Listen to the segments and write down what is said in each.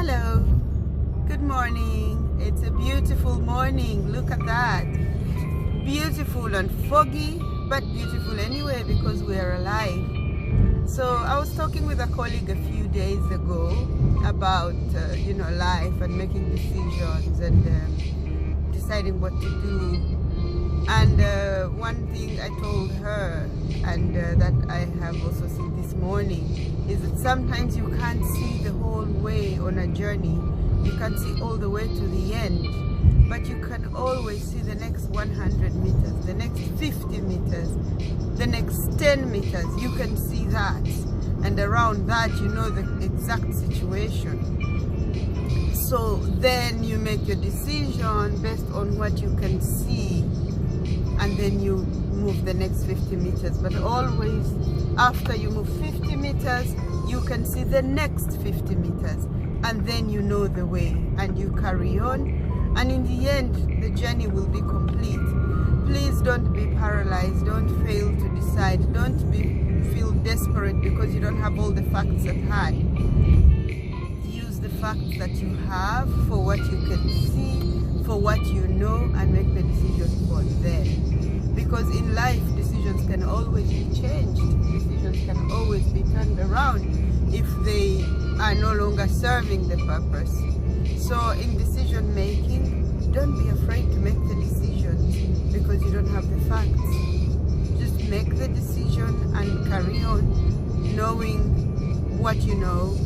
Hello, good morning. It's a beautiful morning. Look at that. Beautiful and foggy, but beautiful anyway because we are alive. So I was talking with a colleague a few days ago about life and making decisions and deciding what to do. And one thing I told her, and that I have also seen this morning, is that sometimes you can't see the whole way on a journey. You can't see all the way to the end, but you can always see the next 100 meters, the next 50 meters, the next 10 meters. You can see that, and around that you know the exact situation. So then you make your decision based on what you can see, and then you move the next 50 meters. But always after you move 50 meters, you can see the next 50 meters, and then you know the way, and you carry on, and in the end the journey will be complete. Please don't be paralyzed. Don't fail to decide. Don't feel desperate because you don't have all the facts at hand. Use the facts that you have for what you can see, for what you know, and make the decision for them. Because in life, decisions can always be changed. Decisions can always be turned around if they are no longer serving the purpose. So in decision making, don't be afraid to make the decisions because you don't have the facts. Just make the decision and carry on, knowing what you know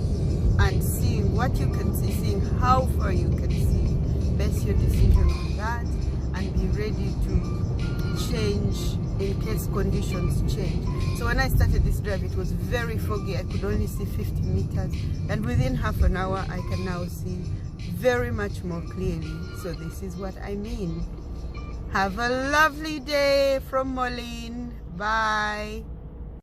and seeing what you can see, seeing how far you can see. Base your decision on that and be ready to change in case conditions change. So when I started this drive, it was very foggy. I could only see 50 meters, and within half an hour I can now see very much more clearly. So this is what I mean. Have a lovely day from Moline. Bye.